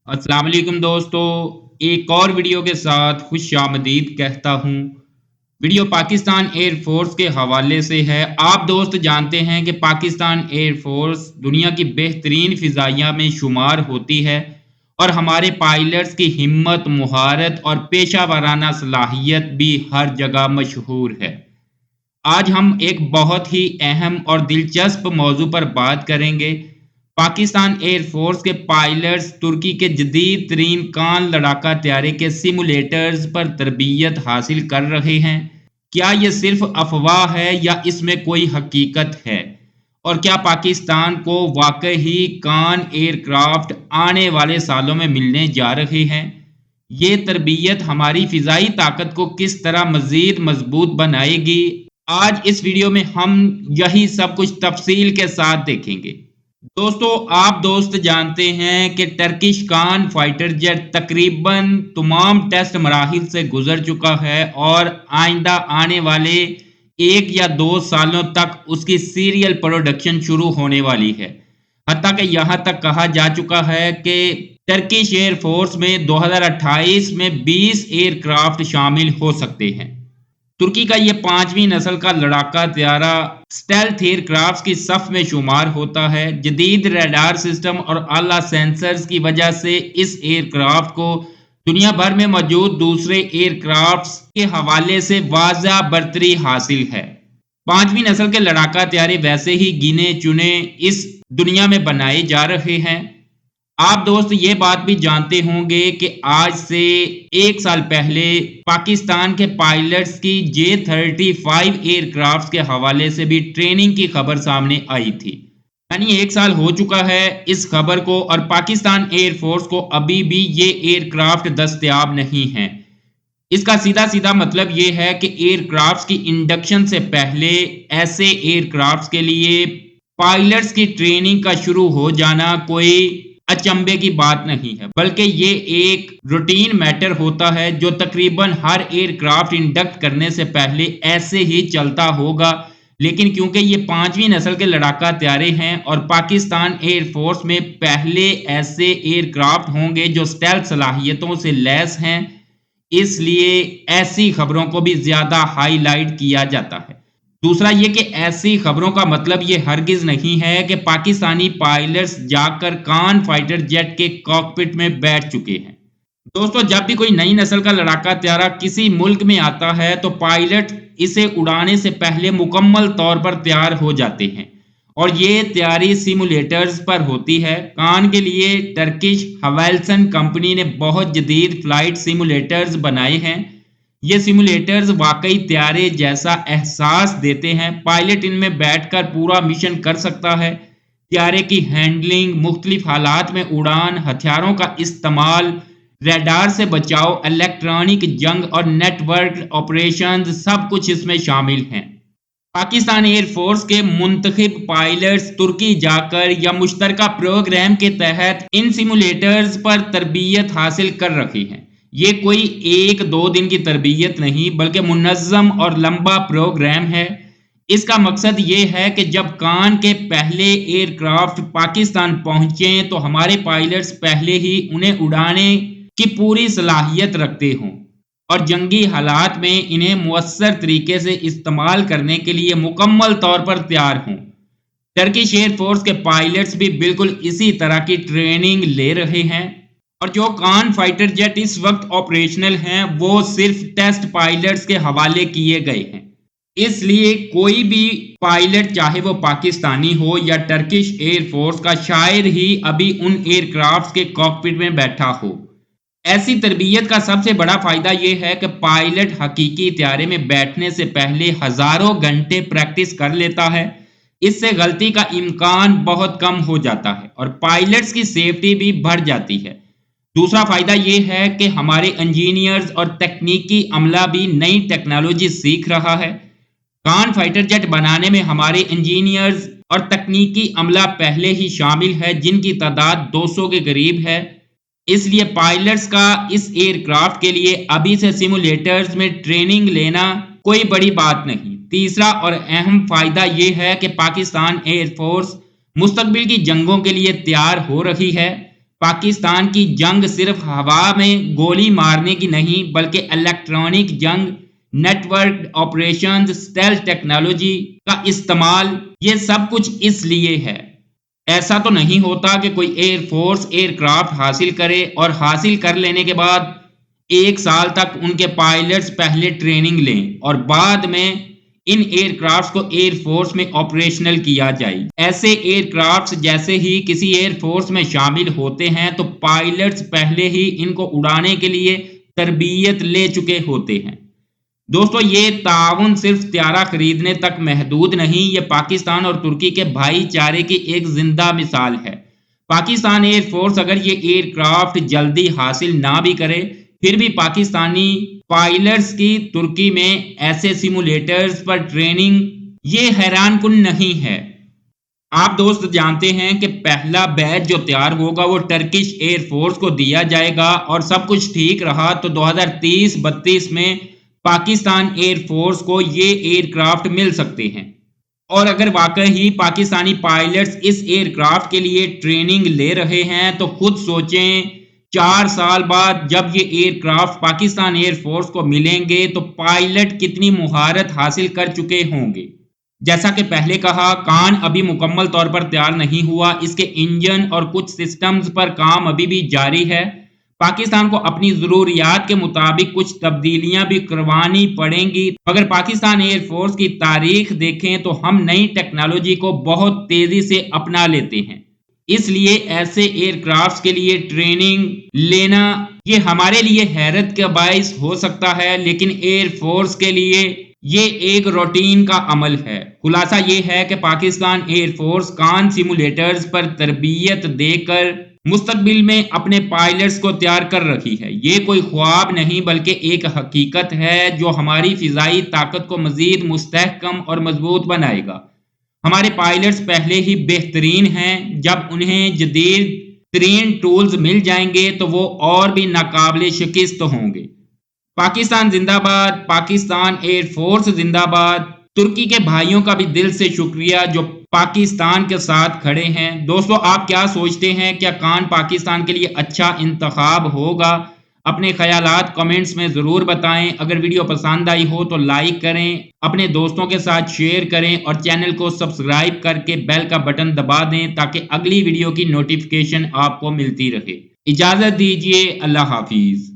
अस्सलाम वालेकुम दोस्तों। एक और वीडियो के साथ खुश आमदीद कहता हूँ। वीडियो पाकिस्तान एयर फोर्स के हवाले से है। आप दोस्त जानते हैं कि पाकिस्तान एयर फोर्स दुनिया की बेहतरीन फ़िज़ाइया में शुमार होती है और हमारे पायलट्स की हिम्मत, मुहारत और पेशा वाराना सलाहियत भी हर जगह मशहूर है। आज हम एक बहुत ही अहम और दिलचस्प मौजू पर बात करेंगे। पाकिस्तान एयर फोर्स के पायलट्स तुर्की के जदीद तरीन कान लड़ाका तैयारे के सिमुलेटर्स पर तरबियत हासिल कर रहे हैं। क्या ये सिर्फ अफवाह है या इसमें कोई हकीकत है? और क्या पाकिस्तान को वाकई ही कान एयरक्राफ्ट आने वाले सालों में मिलने जा रहे हैं? ये तरबियत हमारी फ़िज़ाई ताकत को किस तरह मज़ीद मज़बूत बनाएगी? आज इस वीडियो में हम यही सब कुछ तफ़सील के साथ देखेंगे। दोस्तों, आप दोस्त जानते हैं कि टर्किश कान फाइटर जेट तकरीबन तमाम टेस्ट मराहिल से गुज़र चुका है और आइंदा आने वाले 1 या 2 सालों तक उसकी सीरियल प्रोडक्शन शुरू होने वाली है। हत्ता कि यहाँ तक कहा जा चुका है कि टर्किश एयर फोर्स में 2028 में 20 एयरक्राफ्ट शामिल हो सकते हैं। तुर्की का ये 5वीं नस्ल का लड़ाका त्यारा स्टेल्थ एयरक्राफ्ट की सफ में शुमार होता है। जदीद रडार सिस्टम और आला सेंसर्स की वजह से इस एयरक्राफ्ट को दुनिया भर में मौजूद दूसरे एयरक्राफ्ट्स के हवाले से वाज़ा बरतरी हासिल है। 5वीं नस्ल के लड़ाका त्यारे वैसे ही गिने चुने इस दुनिया में बनाए जा रहे हैं। आप दोस्त ये बात भी जानते होंगे कि आज से 1 साल पहले पाकिस्तान के पायलट्स की J-35 एयरक्राफ्ट के हवाले से भी ट्रेनिंग की खबर सामने आई थी। यानी 1 साल हो चुका है इस खबर को और पाकिस्तान एयर फोर्स को अभी भी ये एयरक्राफ्ट दस्तयाब नहीं है। इसका सीधा सीधा मतलब ये है कि एयरक्राफ्ट की इंडक्शन से पहले ऐसे एयरक्राफ्ट के लिए पायलट्स की ट्रेनिंग का शुरू हो जाना कोई अचंभे की बात नहीं है, बल्कि ये एक रूटीन मैटर होता है जो तकरीबन हर एयरक्राफ्ट इंडक्ट करने से पहले ऐसे ही चलता होगा। लेकिन क्योंकि ये 5वीं नस्ल के लड़ाका त्यारे हैं और पाकिस्तान एयर फोर्स में पहले ऐसे एयरक्राफ्ट होंगे जो स्टेल्थ सलाहियतों से लैस हैं, इसलिए ऐसी खबरों को भी ज़्यादा हाइलाइट किया जाता है। दूसरा ये कि ऐसी खबरों का मतलब ये हरगिज़ नहीं है कि पाकिस्तानी पायलट्स जाकर कान फाइटर जेट के कॉकपिट में बैठ चुके हैं। दोस्तों, जब भी कोई नई नस्ल का लड़ाका त्यारा किसी मुल्क में आता है तो पायलट इसे उड़ाने से पहले मुकम्मल तौर पर तैयार हो जाते हैं और ये तैयारी सिमुलेटर्स पर होती है। कान के लिए टर्किश हवेल्सन कंपनी ने बहुत जदीद फ्लाइट सिमुलेटर्स बनाए हैं। ये सिमुलेटर्स वाकई त्यारे जैसा एहसास देते हैं। पायलट इनमें बैठकर पूरा मिशन कर सकता है। त्यारे की हैंडलिंग, मुख्तलिफ हालात में उड़ान, हथियारों का इस्तेमाल, रडार से बचाव, इलेक्ट्रॉनिक जंग और नेटवर्क ऑपरेशंस सब कुछ इसमें शामिल हैं। पाकिस्तान एयर फोर्स के मुंतखब पायलट्स तुर्की जाकर या मुश्तरका प्रोग्राम के तहत इन सिमुलेटर्स पर तरबियत हासिल कर रहे हैं। ये कोई 1-2 दिन की तरबियत नहीं बल्कि मुनज़्ज़म और लंबा प्रोग्राम है। इसका मकसद ये है कि जब कान के पहले एयरक्राफ्ट पाकिस्तान पहुंचे तो हमारे पायलट्स पहले ही उन्हें उड़ाने की पूरी सलाहियत रखते हों और जंगी हालात में इन्हें मुअस्सर तरीके से इस्तेमाल करने के लिए मुकम्मल तौर पर तैयार हों। टर्किश एयर फोर्स के पायलट्स भी बिल्कुल इसी तरह की ट्रेनिंग ले रहे हैं और जो कान फाइटर जेट इस वक्त ऑपरेशनल हैं वो सिर्फ टेस्ट पायलट्स के हवाले किए गए हैं। इसलिए कोई भी पायलट चाहे वो पाकिस्तानी हो या टर्किश एयर फोर्स का शायद ही अभी उन एयरक्राफ्ट के कॉकपिट में बैठा हो। ऐसी तरबियत का सबसे बड़ा फायदा यह है कि पायलट हकीकी त्यारे में बैठने से पहले हजारों घंटे प्रैक्टिस कर लेता है। इससे गलती का इम्कान बहुत कम हो जाता है और पायलट्स की सेफ्टी भी बढ़ जाती है। दूसरा फायदा यह है कि हमारे इंजीनियर्स और तकनीकी अमला भी नई टेक्नोलॉजी सीख रहा है। कान फाइटर जेट बनाने में हमारे इंजीनियर्स और तकनीकी अमला पहले ही शामिल है जिनकी तादाद 200 के करीब है। इसलिए पायलट्स का इस एयरक्राफ्ट के लिए अभी से सिमुलेटर्स में ट्रेनिंग लेना कोई बड़ी बात नहीं। तीसरा और अहम फायदा ये है कि पाकिस्तान एयर फोर्स मुस्तकबिल की जंगों के लिए तैयार हो रही है। پاکستان کی جنگ صرف ہوا میں گولی مارنے کی نہیں بلکہ الیکٹرانک جنگ، network operations, stealth technology کا استعمال، یہ سب کچھ اس لیے ہے۔ ایسا تو نہیں ہوتا کہ کوئی ایئر فورس ایئر کرافٹ حاصل کرے اور حاصل کر لینے کے بعد 1 سال تک ان کے پائلٹس پہلے ٹریننگ لیں اور بعد میں ان ایئر کرافٹس کو ایئر فورس میں آپریشنل کیا جائے۔ ایسے ایئر کرافٹس جیسے ہی کسی ایئر فورس میں شامل ہوتے ہیں تو پائلٹس پہلے ہی ان کو اڑانے کے لیے تربیت لے چکے ہوتے ہیں۔ دوستو، یہ تعاون صرف طیارہ خریدنے تک محدود نہیں، یہ پاکستان اور ترکی کے بھائی چارے کی ایک زندہ مثال ہے۔ پاکستان ایئر فورس اگر یہ ایئر کرافٹ جلدی حاصل نہ بھی کرے، پھر بھی پاکستانی پائلٹس کی ترکی میں ایسے سیمولیٹرز پر ٹریننگ یہ حیران کن نہیں ہے۔ آپ دوست جانتے ہیں کہ پہلا بیچ جو تیار ہوگا وہ ٹرکش ایئر فورس کو دیا جائے گا، اور سب کچھ ٹھیک رہا تو 2030-32 میں پاکستان ایئر فورس کو یہ ایئر کرافٹ مل سکتے ہیں۔ اور اگر واقعی پاکستانی پائلٹس اس ایئر کرافٹ کے لیے ٹریننگ لے رہے ہیں تو خود سوچیں 4 سال بعد جب یہ aircraft Pakistan air force کو ملیں گے تو پائلٹ کتنی مہارت حاصل کر چکے ہوں گے۔ جیسا کہ پہلے کہا، کان ابھی مکمل طور پر تیار نہیں ہوا، اس کے انجن اور کچھ سسٹمز پر کام ابھی بھی جاری ہے۔ پاکستان کو اپنی ضروریات کے مطابق کچھ تبدیلیاں بھی کروانی پڑیں گی۔ اگر پاکستان ایئر فورس کی تاریخ دیکھیں تو ہم نئی ٹیکنالوجی کو بہت تیزی سے اپنا لیتے ہیں، اس لیے ایسے ایئر کرافٹس کے لیے ٹریننگ لینا یہ ہمارے لیے حیرت کا باعث ہو سکتا ہے، لیکن ایئر فورس کے لیے یہ ایک روٹین کا عمل ہے۔ خلاصہ یہ ہے کہ پاکستان ایئر فورس کان سیمولیٹرز پر تربیت دے کر مستقبل میں اپنے پائلٹس کو تیار کر رہی ہے۔ یہ کوئی خواب نہیں بلکہ ایک حقیقت ہے جو ہماری فضائی طاقت کو مزید مستحکم اور مضبوط بنائے گا۔ ہمارے پائلٹس پہلے ہی بہترین ہیں، جب انہیں جدید ترین ٹولز مل جائیں گے تو وہ اور بھی ناقابل شکست ہوں گے۔ پاکستان زندہ باد، پاکستان ایئر فورس زندہ باد۔ ترکی کے بھائیوں کا بھی دل سے شکریہ جو پاکستان کے ساتھ کھڑے ہیں۔ دوستو، آپ کیا سوچتے ہیں؟ کیا کان پاکستان کے لیے اچھا انتخاب ہوگا؟ اپنے خیالات کمنٹس میں ضرور بتائیں۔ اگر ویڈیو پسند آئی ہو تو لائک کریں، اپنے دوستوں کے ساتھ شیئر کریں اور چینل کو سبسکرائب کر کے بیل کا بٹن دبا دیں تاکہ اگلی ویڈیو کی نوٹیفیکیشن آپ کو ملتی رہے۔ اجازت دیجیے، اللہ حافظ۔